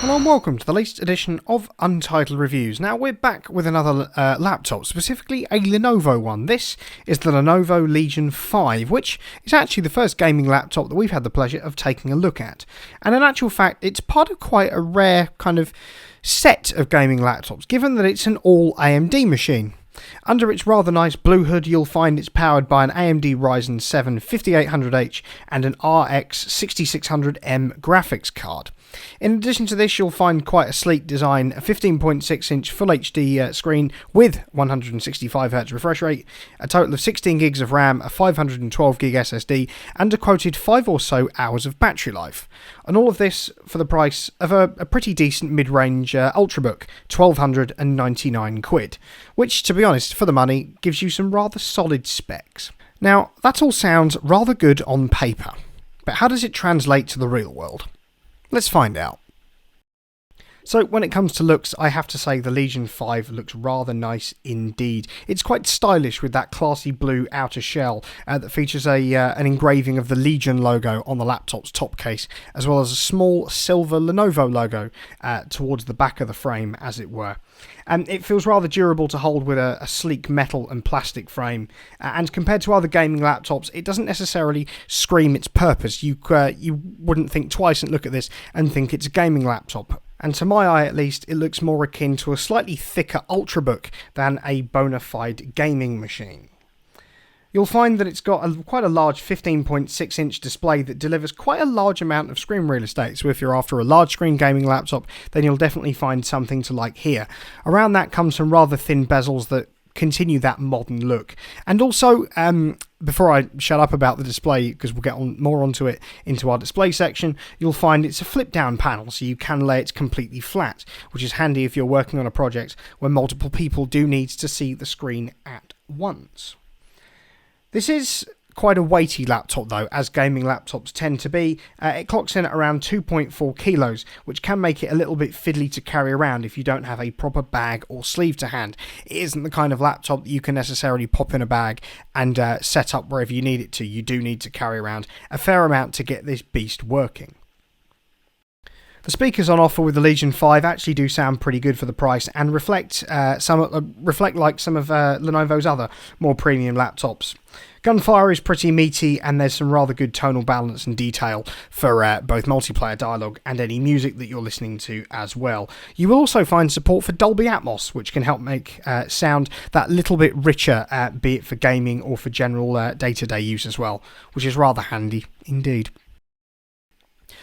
Hello and welcome to the latest edition of Untitled Reviews. Now we're back with another laptop, specifically a Lenovo one. This is the Lenovo Legion 5, which is actually the first gaming laptop that we've had the pleasure of taking a look at. And in actual fact, it's part of quite a rare kind of set of gaming laptops, given that it's an all AMD machine. Under its rather nice blue hood, you'll find it's powered by an AMD Ryzen 7 5800H and an RX 6600M graphics card. In addition to this, you'll find quite a sleek design, a 15.6-inch Full HD screen with 165Hz refresh rate, a total of 16 gigs of RAM, a 512 gig SSD, and a quoted 5 or so hours of battery life. And all of this for the price of a pretty decent mid-range Ultrabook, £1,299, which, to be honest, for the money, gives you some rather solid specs. Now, that all sounds rather good on paper, but how does it translate to the real world? Let's find out. So when it comes to looks, I have to say the Legion 5 looks rather nice indeed. It's quite stylish with that classy blue outer shell that features an engraving of the Legion logo on the laptop's top case, as well as a small silver Lenovo logo towards the back of the frame, as it were. And it feels rather durable to hold with a sleek metal and plastic frame, and compared to other gaming laptops, it doesn't necessarily scream its purpose. You wouldn't think twice and look at this and think it's a gaming laptop. And to my eye at least, it looks more akin to a slightly thicker Ultrabook than a bona fide gaming machine. You'll find that it's got quite a large 15.6-inch display that delivers quite a large amount of screen real estate. So if you're after a large screen gaming laptop, then you'll definitely find something to like here. Around that comes some rather thin bezels that continue that modern look. And also, before I shut up about the display, because we'll get more onto it into our display section, you'll find it's a flip down panel, so you can lay it completely flat, which is handy if you're working on a project where multiple people do need to see the screen at once. This is quite a weighty laptop though, as gaming laptops tend to be. It clocks in at around 2.4 kilos, which can make it a little bit fiddly to carry around if you don't have a proper bag or sleeve to hand. It isn't the kind of laptop that you can necessarily pop in a bag and set up wherever you need it to. You do need to carry around a fair amount to get this beast working. The speakers on offer with the Legion 5 actually do sound pretty good for the price and reflect like some of Lenovo's other more premium laptops. Gunfire is pretty meaty, and there's some rather good tonal balance and detail for both multiplayer dialogue and any music that you're listening to as well. You will also find support for Dolby Atmos, which can help make sound that little bit richer, be it for gaming or for general day-to-day use as well, which is rather handy indeed.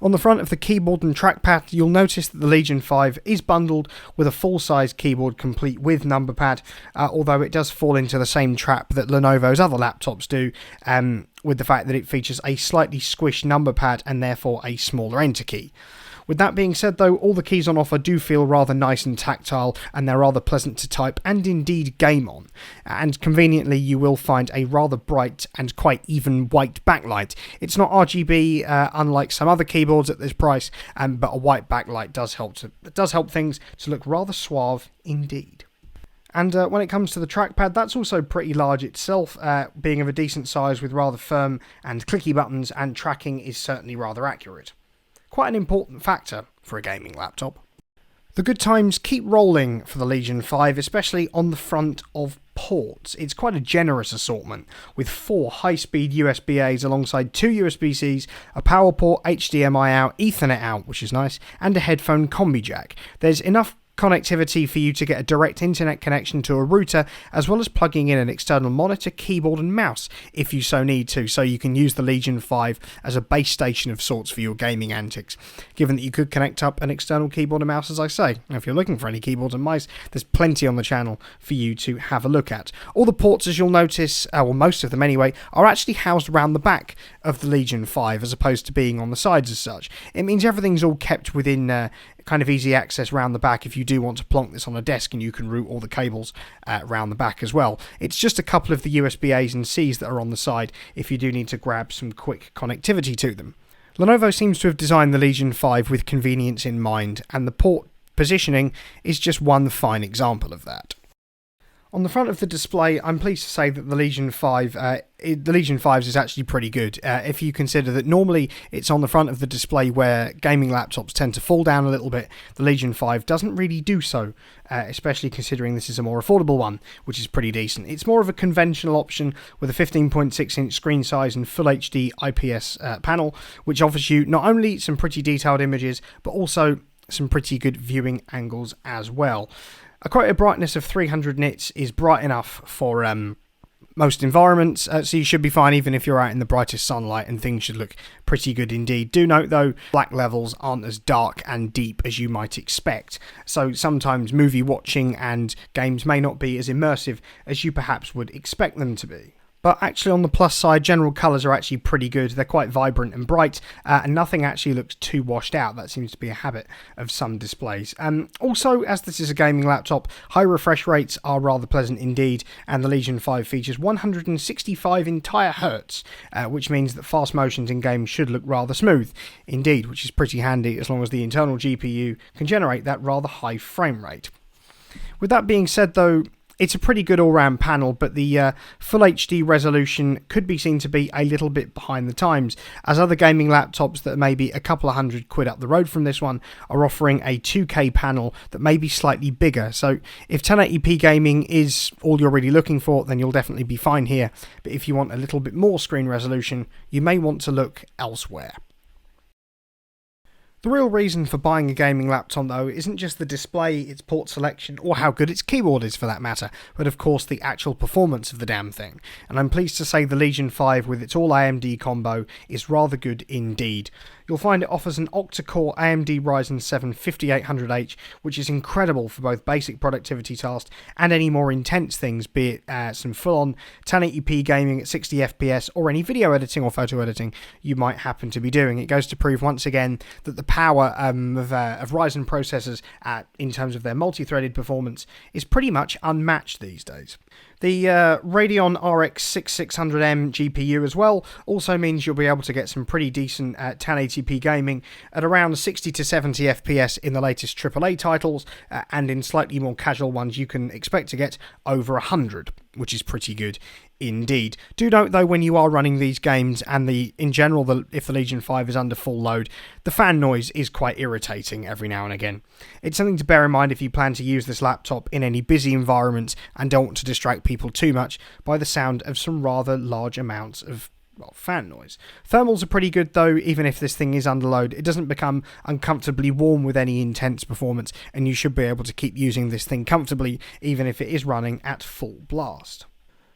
On the front of the keyboard and trackpad, you'll notice that the Legion 5 is bundled with a full-size keyboard complete with number pad, although it does fall into the same trap that Lenovo's other laptops do, with the fact that it features a slightly squished number pad and therefore a smaller enter key. With that being said though, all the keys on offer do feel rather nice and tactile, and they're rather pleasant to type and indeed game on. And conveniently, you will find a rather bright and quite even white backlight. It's not RGB, unlike some other keyboards at this price, but a white backlight does help things to look rather suave indeed. And when it comes to the trackpad, that's also pretty large itself, being of a decent size with rather firm and clicky buttons, and tracking is certainly rather accurate. Quite an important factor for a gaming laptop. The good times keep rolling for the Legion 5, especially on the front of ports. It's quite a generous assortment, with 4 high-speed USB-As alongside 2 USB-Cs, a power port, HDMI out, Ethernet out, which is nice, and a headphone combi jack. There's enough connectivity for you to get a direct internet connection to a router, as well as plugging in an external monitor, keyboard and mouse if you so need to, so you can use the Legion 5 as a base station of sorts for your gaming antics, given that you could connect up an external keyboard and mouse, as I say. Now, if you're looking for any keyboards and mice, there's plenty on the channel for you to have a look at. All the ports, as you'll notice, well, most of them anyway, are actually housed around the back of the Legion 5 as opposed to being on the sides as such. It means everything's all kept within kind of easy access round the back if you do want to plonk this on a desk, and you can route all the cables round the back as well. It's just a couple of the USB-As and Cs that are on the side if you do need to grab some quick connectivity to them. Lenovo seems to have designed the Legion 5 with convenience in mind, and the port positioning is just one fine example of that. On the front of the display, I'm pleased to say that the Legion 5, the Legion 5's is actually pretty good. If you consider that normally it's on the front of the display where gaming laptops tend to fall down a little bit, the Legion 5 doesn't really do so, especially considering this is a more affordable one, which is pretty decent. It's more of a conventional option with a 15.6-inch screen size and Full HD IPS panel, which offers you not only some pretty detailed images, but also some pretty good viewing angles as well. A quoted brightness of 300 nits is bright enough for most environments, so you should be fine even if you're out in the brightest sunlight, and things should look pretty good indeed. Do note though, black levels aren't as dark and deep as you might expect, so sometimes movie watching and games may not be as immersive as you perhaps would expect them to be. But actually on the plus side, general colours are actually pretty good. They're quite vibrant and bright, and nothing actually looks too washed out. That seems to be a habit of some displays. Also, as this is a gaming laptop, high refresh rates are rather pleasant indeed, and the Legion 5 features 165 entire hertz, which means that fast motions in games should look rather smooth indeed, which is pretty handy as long as the internal GPU can generate that rather high frame rate. With that being said though, it's a pretty good all-round panel, but the Full HD resolution could be seen to be a little bit behind the times, as other gaming laptops that may be a couple of £100 up the road from this one are offering a 2K panel that may be slightly bigger. So if 1080p gaming is all you're really looking for, then you'll definitely be fine here. But if you want a little bit more screen resolution, you may want to look elsewhere. The real reason for buying a gaming laptop though isn't just the display, its port selection, or how good its keyboard is for that matter, but of course the actual performance of the damn thing. And I'm pleased to say the Legion 5 with its all AMD combo is rather good indeed. You'll find it offers an octa-core AMD Ryzen 7 5800H, which is incredible for both basic productivity tasks and any more intense things, be it some full-on 1080p gaming at 60 FPS or any video editing or photo editing you might happen to be doing. It goes to prove once again that the power of Ryzen processors in terms of their multi-threaded performance is pretty much unmatched these days. The Radeon RX 6600M GPU as well also means you'll be able to get some pretty decent 1080p gaming at around 60 to 70 FPS in the latest AAA titles, and in slightly more casual ones you can expect to get over 100, which is pretty good indeed. Do note though, when you are running these games and in general if the Legion 5 is under full load, the fan noise is quite irritating every now and again. It's something to bear in mind if you plan to use this laptop in any busy environments and don't want to distract people too much by the sound of some rather large amounts of fan noise. Thermals are pretty good though, even if this thing is under load. It doesn't become uncomfortably warm with any intense performance, and you should be able to keep using this thing comfortably even if it is running at full blast.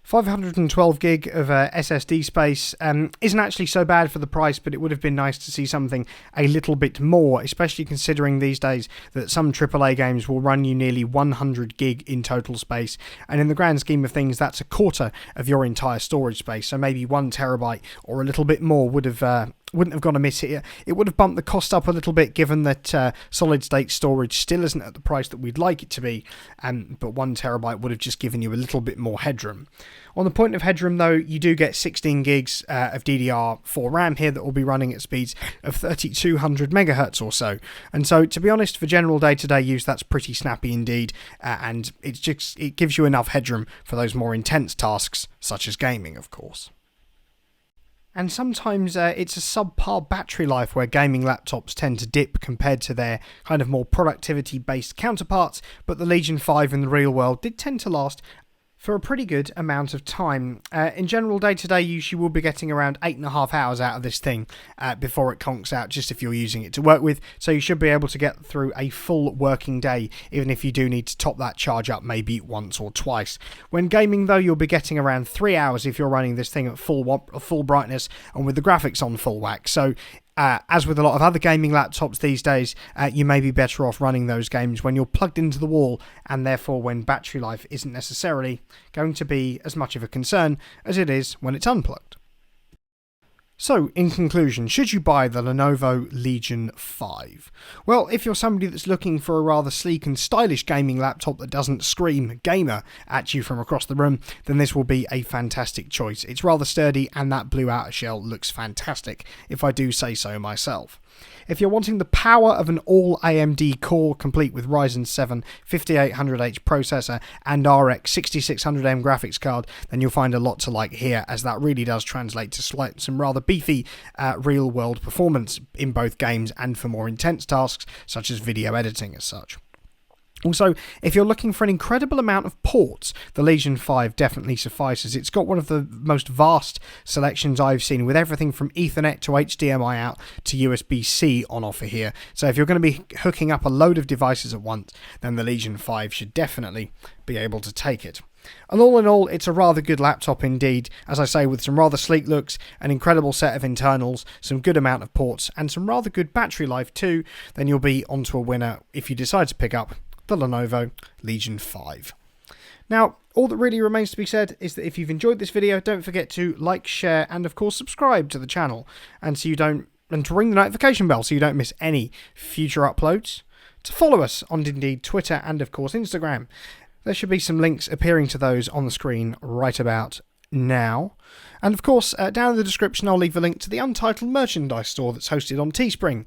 512 gig of SSD space isn't actually so bad for the price, but it would have been nice to see something a little bit more, especially considering these days that some AAA games will run you nearly 100 gig in total space, and in the grand scheme of things that's a quarter of your entire storage space, so maybe 1 terabyte or a little bit more wouldn't have gone amiss here. It would have bumped the cost up a little bit, given that solid state storage still isn't at the price that we'd like it to be, but 1 terabyte would have just given you a little bit more headroom. On the point of headroom though, you do get 16 gigs of DDR4 RAM here that will be running at speeds of 3200 megahertz or so, and so to be honest, for general day-to-day use that's pretty snappy indeed, and it gives you enough headroom for those more intense tasks such as gaming, of course. And sometimes it's a subpar battery life where gaming laptops tend to dip compared to their kind of more productivity-based counterparts, but the Legion 5 in the real world did tend to last for a pretty good amount of time. In general, day-to-day use, you will be getting around 8.5 hours out of this thing before it conks out, just if you're using it to work with, so you should be able to get through a full working day, even if you do need to top that charge up maybe once or twice. When gaming though, you'll be getting around 3 hours if you're running this thing at full brightness and with the graphics on full whack, so as with a lot of other gaming laptops these days, you may be better off running those games when you're plugged into the wall, and therefore when battery life isn't necessarily going to be as much of a concern as it is when it's unplugged. So, in conclusion, should you buy the Lenovo Legion 5? Well, if you're somebody that's looking for a rather sleek and stylish gaming laptop that doesn't scream gamer at you from across the room, then this will be a fantastic choice. It's rather sturdy and that blue outer shell looks fantastic, if I do say so myself. If you're wanting the power of an all AMD core complete with Ryzen 7 5800H processor and RX 6600M graphics card, then you'll find a lot to like here, as that really does translate to some rather beefy real-world performance in both games and for more intense tasks such as video editing as such. Also, if you're looking for an incredible amount of ports, the Legion 5 definitely suffices. It's got one of the most vast selections I've seen, with everything from Ethernet to HDMI out to USB-C on offer here. So if you're going to be hooking up a load of devices at once, then the Legion 5 should definitely be able to take it. And all in all, it's a rather good laptop indeed, as I say, with some rather sleek looks, an incredible set of internals, some good amount of ports, and some rather good battery life too. Then you'll be onto a winner if you decide to pick up the Lenovo Legion 5. Now, all that really remains to be said is that if you've enjoyed this video, don't forget to like, share, and of course subscribe to the channel, and to ring the notification bell so you don't miss any future uploads. To follow us on indeed Twitter and of course Instagram. There should be some links appearing to those on the screen right about now. And of course, down in the description I'll leave a link to the Untitled merchandise store that's hosted on Teespring,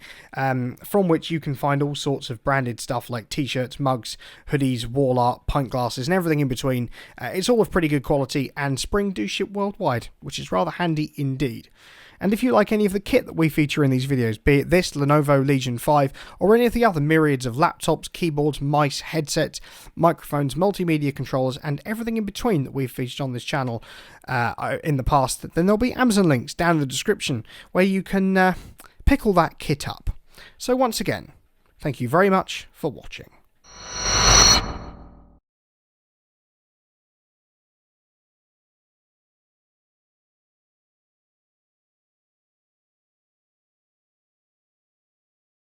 from which you can find all sorts of branded stuff like t-shirts, mugs, hoodies, wall art, pint glasses and everything in between. It's all of pretty good quality, and Spring do ship worldwide, which is rather handy indeed. And if you like any of the kit that we feature in these videos, be it this Lenovo Legion 5 or any of the other myriads of laptops, keyboards, mice, headsets, microphones, multimedia controllers and everything in between that we've featured on this channel in the past, then there'll be Amazon links down in the description where you can pick all that kit up. So once again, thank you very much for watching.